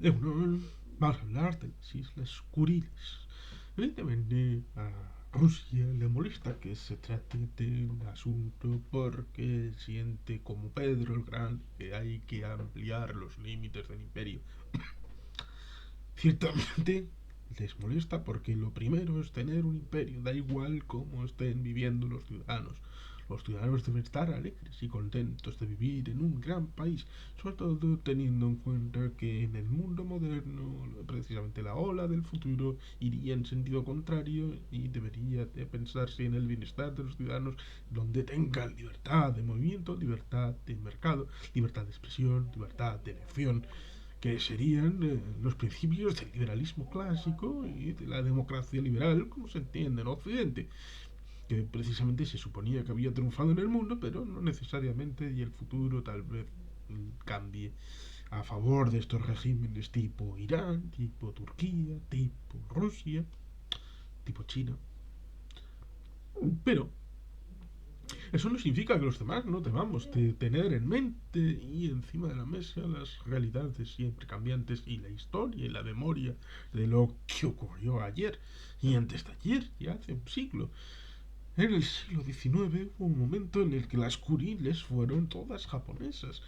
Bueno, vamos a hablar de las Islas Kuriles. Evidentemente a Rusia le molesta que se trate del asunto porque siente como Pedro el Grande que hay que ampliar los límites del imperio. Ciertamente les molesta porque lo primero es tener un imperio, da igual cómo estén viviendo los ciudadanos. Los ciudadanos deben estar alegres y contentos de vivir en un gran país, sobre todo teniendo en cuenta que en el mundo moderno precisamente la ola del futuro iría en sentido contrario y debería de pensarse en el bienestar de los ciudadanos donde tengan libertad de movimiento, libertad de mercado, libertad de expresión, libertad de elección, que serían los principios del liberalismo clásico y de la democracia liberal como se entiende en Occidente, que precisamente se suponía que había triunfado en el mundo, pero no necesariamente, y el futuro tal vez cambie a favor de estos regímenes tipo Irán, tipo Turquía, tipo Rusia, tipo China. Pero eso no significa que los demás no debamos de tener en mente y encima de la mesa las realidades siempre cambiantes y la historia y la memoria de lo que ocurrió ayer y antes de ayer y hace un siglo. En el siglo XIX hubo un momento en el que las Kuriles fueron todas japonesas,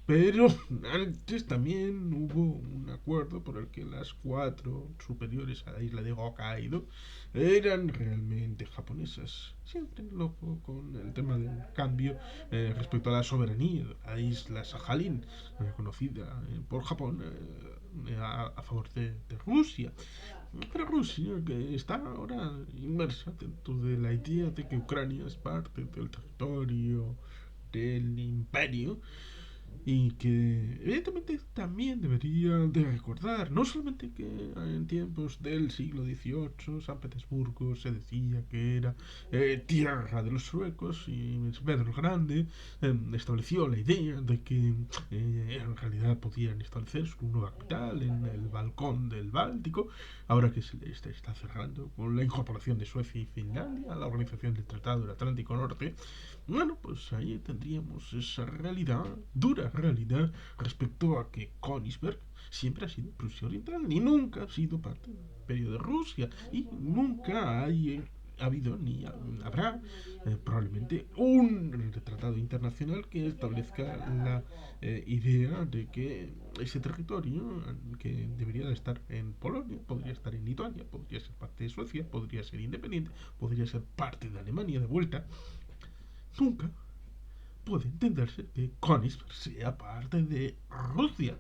pero antes también hubo un acuerdo por el que las cuatro superiores a la isla de Hokkaido eran realmente japonesas. Siempre loco con el tema del cambio respecto a la soberanía de la isla Sajalín, reconocida por Japón a favor de Rusia. Pero Rusia, que está ahora inmersa dentro de la idea de que Ucrania es parte del territorio del imperio, y que evidentemente también debería de recordar, no solamente que en tiempos del siglo XVIII San Petersburgo se decía que era tierra de los suecos y Pedro el Grande estableció la idea de que en realidad podían establecer su nueva capital en el balcón del Báltico, ahora que se le está cerrando con la incorporación de Suecia y Finlandia a la organización del Tratado del Atlántico Norte. Bueno, pues ahí tendríamos esa realidad, dura realidad, respecto a que Königsberg siempre ha sido Prusia Oriental y nunca ha sido parte del Imperio de Rusia y nunca ha habido ni habrá probablemente un tratado internacional que establezca la idea de que ese territorio que debería de estar en Polonia podría estar en Lituania, podría ser parte de Suecia, podría ser independiente, podría ser parte de Alemania de vuelta. Nunca puede entenderse que Königsberg sea parte de Rusia.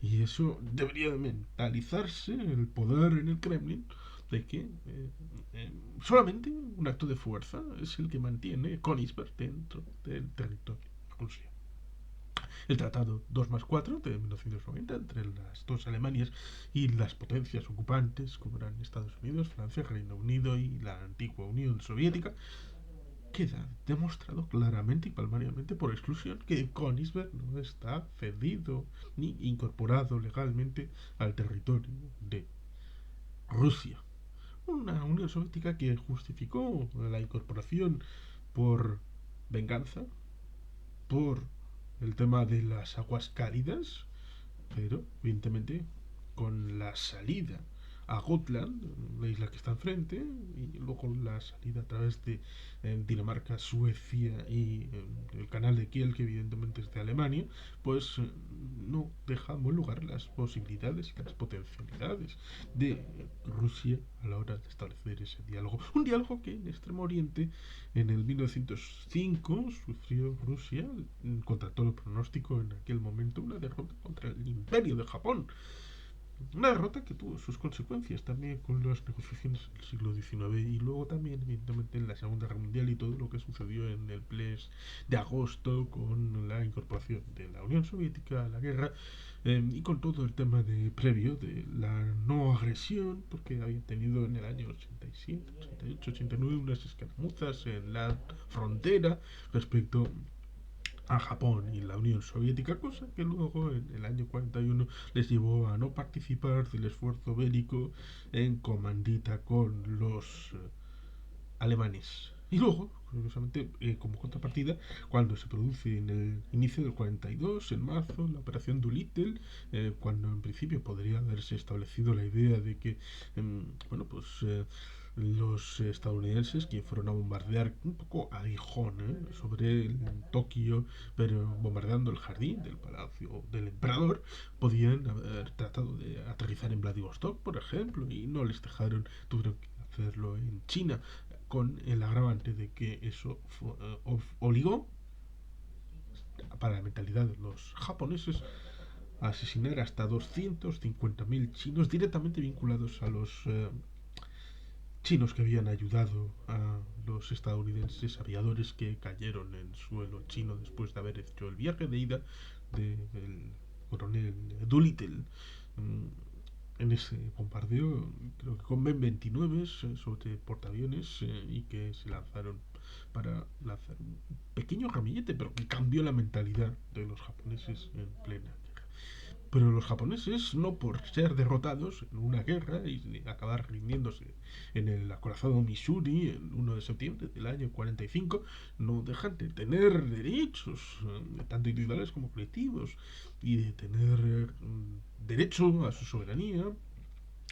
Y eso debería de mentalizarse el poder en el Kremlin de que solamente un acto de fuerza es el que mantiene Königsberg dentro del territorio de Rusia. El Tratado 2 más 4 de 1990 entre las dos Alemanias y las potencias ocupantes como eran Estados Unidos, Francia, Reino Unido y la antigua Unión Soviética queda demostrado claramente y palmariamente por exclusión que Königsberg no está cedido ni incorporado legalmente al territorio de Rusia. Una Unión Soviética que justificó la incorporación por venganza, por el tema de las aguas cálidas, pero evidentemente con la salida a Gotland, la isla que está enfrente, y luego la salida a través de Dinamarca, Suecia y el canal de Kiel, que evidentemente es de Alemania, pues no deja en buen lugar las posibilidades y las potencialidades de Rusia a la hora de establecer ese diálogo. Un diálogo que en Extremo Oriente en el 1905 sufrió Rusia, contra todo pronóstico en aquel momento, una derrota contra el Imperio de Japón. Una derrota que tuvo sus consecuencias también con las negociaciones del siglo XIX y luego también, evidentemente, en la Segunda Guerra Mundial y todo lo que sucedió en el mes de agosto con la incorporación de la Unión Soviética a la guerra y con todo el tema de previo de la no agresión, porque habían tenido en el año 87, 88, 89 unas escaramuzas en la frontera respecto a Japón y la Unión Soviética, cosa que luego en el año 41 les llevó a no participar del esfuerzo bélico en comandita con los alemanes. Y luego, curiosamente, como contrapartida, cuando se produce en el inicio del 42, en marzo, la operación Doolittle, cuando en principio podría haberse establecido la idea de que, bueno, pues los estadounidenses que fueron a bombardear un poco a aguijón sobre Tokio, pero bombardeando el jardín del palacio del emperador, podían haber tratado de aterrizar en Vladivostok, por ejemplo, y no les dejaron, tuvieron que hacerlo en China, con el agravante de que eso obligó, para la mentalidad de los japoneses, a asesinar hasta 250.000 chinos directamente vinculados a los chinos que habían ayudado a los estadounidenses aviadores que cayeron en suelo chino después de haber hecho el viaje de ida del coronel Doolittle. En ese bombardeo, creo que con B-29 sobre portaaviones y que se lanzaron para lanzar un pequeño ramillete, pero que cambió la mentalidad de los japoneses en plena guerra. Pero los japoneses, no por ser derrotados en una guerra y acabar rindiéndose en el acorazado Missouri el 1 de septiembre del año 45, no dejan de tener derechos, tanto individuales como colectivos, y de tener derecho a su soberanía.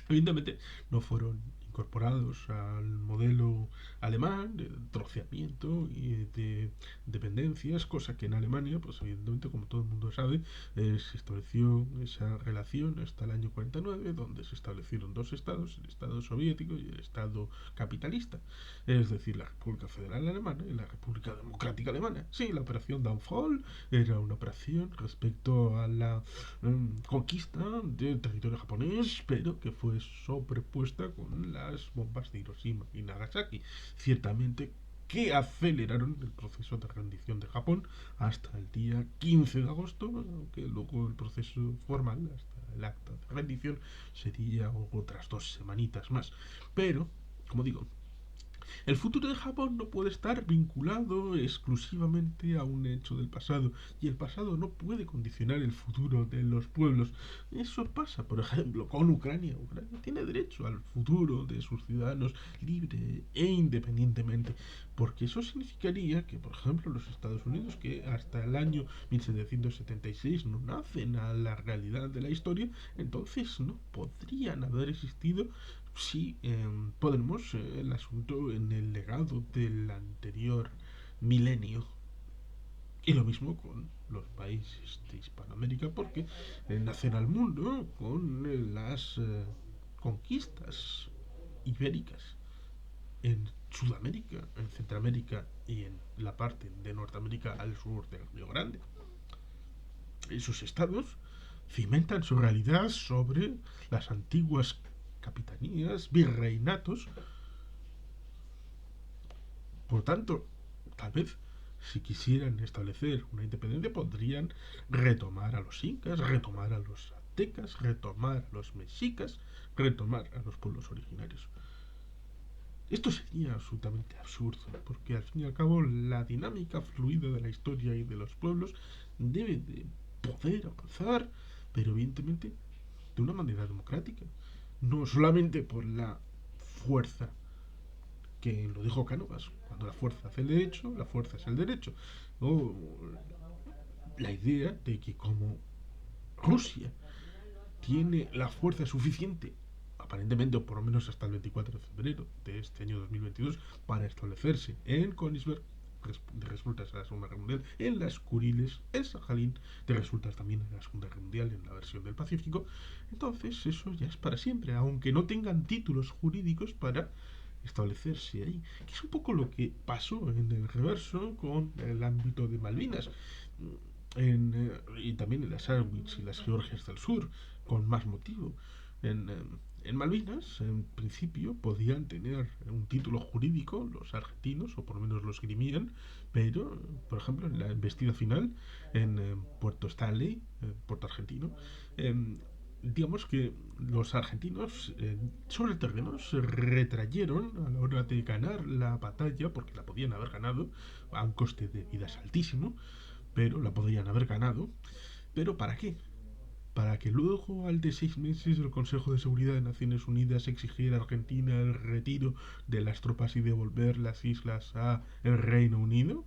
Evidentemente no fueron incorporados al modelo alemán de troceamiento y de dependencias, cosa que en Alemania, pues evidentemente, como todo el mundo sabe, se estableció esa relación hasta el año 49, donde se establecieron dos estados, el Estado soviético y el Estado capitalista, es decir, la República Federal Alemana y la República Democrática Alemana. Sí, la operación Downfall era una operación respecto a la conquista del territorio japonés, pero que fue sobrepuesta con las bombas de Hiroshima y Nagasaki. Ciertamente que aceleraron el proceso de rendición de Japón hasta el día 15 de agosto, aunque luego el proceso formal, hasta el acta de rendición, sería otras 2 semanitas más. Pero, como digo, el futuro de Japón no puede estar vinculado exclusivamente a un hecho del pasado, y el pasado no puede condicionar el futuro de los pueblos. Eso pasa, por ejemplo, con Ucrania. Ucrania tiene derecho al futuro de sus ciudadanos libre e independientemente, porque eso significaría que, por ejemplo, los Estados Unidos, que hasta el año 1776 no nacen a la realidad de la historia, entonces no podrían haber existido si ponemos el asunto en el legado del anterior milenio. Y lo mismo con los países de Hispanoamérica, porque nacen al mundo con las conquistas ibéricas en Sudamérica, en Centroamérica y en la parte de Norteamérica al sur del Río Grande. Esos estados cimentan su realidad sobre las antiguas capitanías, virreinatos. Por tanto, tal vez si quisieran establecer una independencia podrían retomar a los incas, retomar a los aztecas, retomar a los mexicas, retomar a los pueblos originarios. Esto sería absolutamente absurdo, porque al fin y al cabo la dinámica fluida de la historia y de los pueblos debe de poder avanzar, pero evidentemente de una manera democrática, no solamente por la fuerza, que lo dijo Cánovas, cuando la fuerza hace el derecho, la fuerza es el derecho. O la idea de que como Rusia tiene la fuerza suficiente, aparentemente, o por lo menos hasta el 24 de febrero de este año 2022, para establecerse en Königsberg, de resultas de la Segunda Guerra Mundial, en las Kuriles, en Sajalín, de resultas también en la Segunda Guerra Mundial, en la versión del Pacífico, entonces eso ya es para siempre, aunque no tengan títulos jurídicos para establecerse ahí, que es un poco lo que pasó en el reverso con el ámbito de Malvinas y también en las Sandwich y las Georgias del Sur, con más motivo. En, en Malvinas, en principio, podían tener un título jurídico los argentinos, o por lo menos los grimían, pero, por ejemplo, en la embestida final, en Puerto Stanley, Puerto Argentino, digamos que los argentinos sobre el terreno se retrayeron a la hora de ganar la batalla, porque la podían haber ganado a un coste de vidas altísimo, pero la podrían haber ganado. ¿Pero para qué? para que luego, al de 6 meses, el Consejo de Seguridad de Naciones Unidas exigiera a Argentina el retiro de las tropas y devolver las islas a el Reino Unido,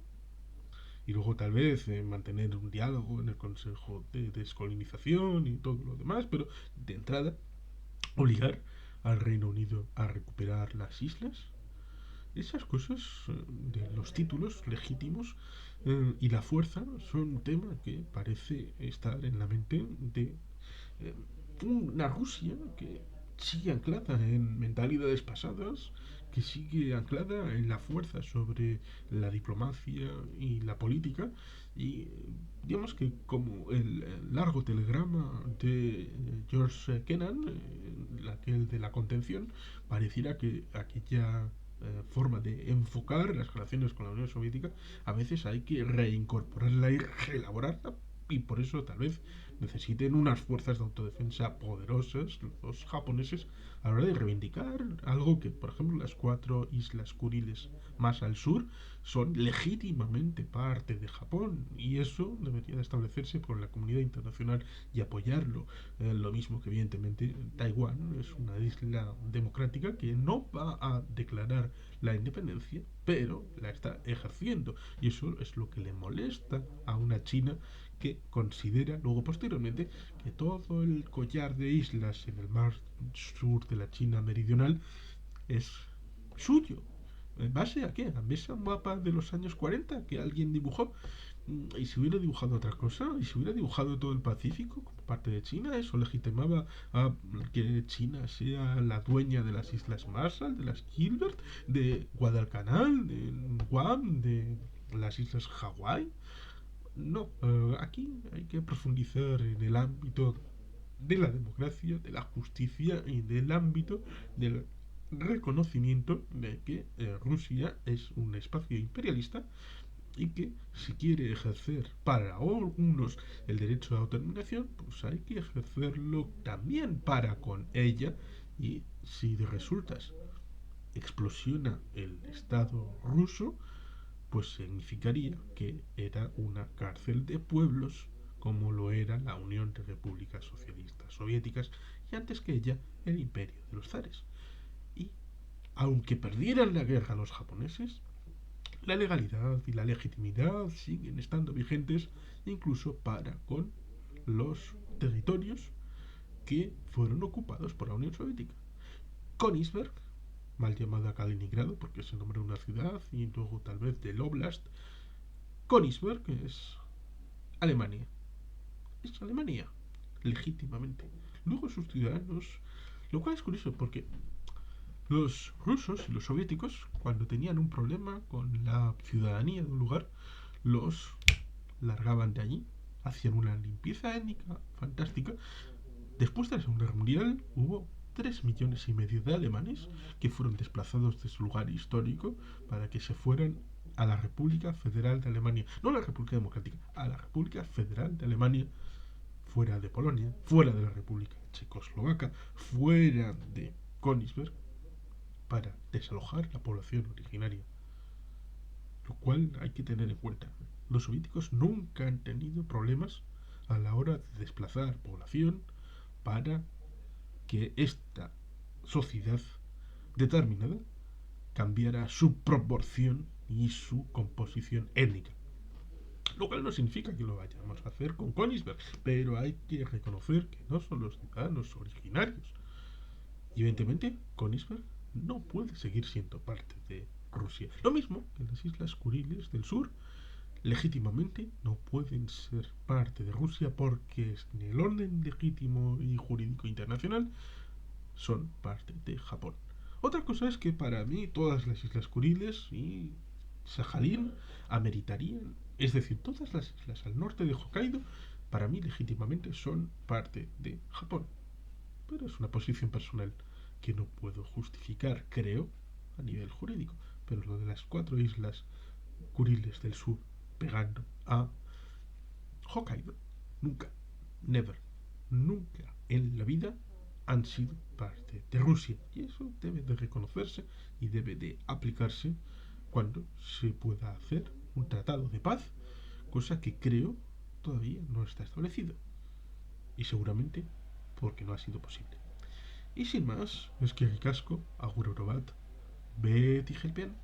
y luego tal vez mantener un diálogo en el Consejo de Descolonización y todo lo demás, pero de entrada obligar al Reino Unido a recuperar las islas. Esas cosas de los títulos legítimos y la fuerza son un tema que parece estar en la mente de eh, una Rusia que sigue anclada en mentalidades pasadas, que sigue anclada en la fuerza sobre la diplomacia y la política, y digamos que como el largo telegrama de George Kennan, aquel de la contención, pareciera que aquella forma de enfocar las relaciones con la Unión Soviética a veces hay que reincorporarla y reelaborarla, y por eso tal vez necesiten unas fuerzas de autodefensa poderosas los japoneses a la hora de reivindicar algo que, por ejemplo, las 4 islas Kuriles más al sur son legítimamente parte de Japón, y eso debería de establecerse por la comunidad internacional y apoyarlo. Lo mismo que evidentemente Taiwán es una isla democrática que no va a declarar la independencia, pero la está ejerciendo, y eso es lo que le molesta a una China que considera luego posteriormente que todo el collar de islas en el mar sur de la China meridional es suyo. ¿En base a qué? ¿A ese mapa de los años 40 que alguien dibujó? Y si hubiera dibujado otra cosa, y si hubiera dibujado todo el Pacífico como parte de China, eso legitimaba a que China sea la dueña de las Islas Marshall, de las Gilbert, de Guadalcanal, de Guam, de las Islas Hawái. No, aquí hay que profundizar en el ámbito de la democracia, de la justicia y del ámbito del reconocimiento de que Rusia es un espacio imperialista, y que si quiere ejercer para algunos el derecho de autodeterminación, pues hay que ejercerlo también para con ella, y si de resultas explosiona el Estado ruso, pues significaría que era una cárcel de pueblos, como lo era la Unión de Repúblicas Socialistas Soviéticas, y antes que ella el imperio de los zares. Y aunque perdieran la guerra los japoneses, la legalidad y la legitimidad siguen estando vigentes incluso para con los territorios que fueron ocupados por la Unión Soviética. Königsberg, mal llamada Kaliningrado porque es el nombre de una ciudad y luego tal vez del Oblast, Königsberg es Alemania. Es Alemania, legítimamente. Luego sus ciudadanos, lo cual es curioso porque los rusos y los soviéticos, cuando tenían un problema con la ciudadanía de un lugar, los largaban de allí, hacían una limpieza étnica fantástica. Después de la Segunda Guerra Mundial hubo 3,5 millones de alemanes que fueron desplazados de su lugar histórico para que se fueran a la República Federal de Alemania, no a la República Democrática, a la República Federal de Alemania, fuera de Polonia, fuera de la República Checoslovaca, fuera de Königsberg, para desalojar la población originaria, lo cual hay que tener en cuenta. Los soviéticos nunca han tenido problemas a la hora de desplazar población para que esta sociedad determinada cambiara su proporción y su composición étnica. Lo cual no significa que lo vayamos a hacer con Königsberg, pero hay que reconocer que no son los ciudadanos originarios. Y evidentemente, Königsberg no puede seguir siendo parte de Rusia. Lo mismo que las Islas Kuriles del sur legítimamente no pueden ser parte de Rusia porque en el orden legítimo y jurídico internacional son parte de Japón. Otra cosa es que para mí todas las Islas Kuriles y Sajalín ameritarían, es decir, todas las islas al norte de Hokkaido, para mí legítimamente son parte de Japón. Pero es una posición personal que no puedo justificar, creo, a nivel jurídico. Pero lo de las 4 islas Kuriles del sur pegando a Hokkaido, nunca, never, nunca en la vida han sido parte de Rusia. Y eso debe de reconocerse y debe de aplicarse cuando se pueda hacer un tratado de paz, cosa que creo todavía no está establecido. Y seguramente porque no ha sido posible. Y sin más, es que ricasco, agur orobat, beti gelpean.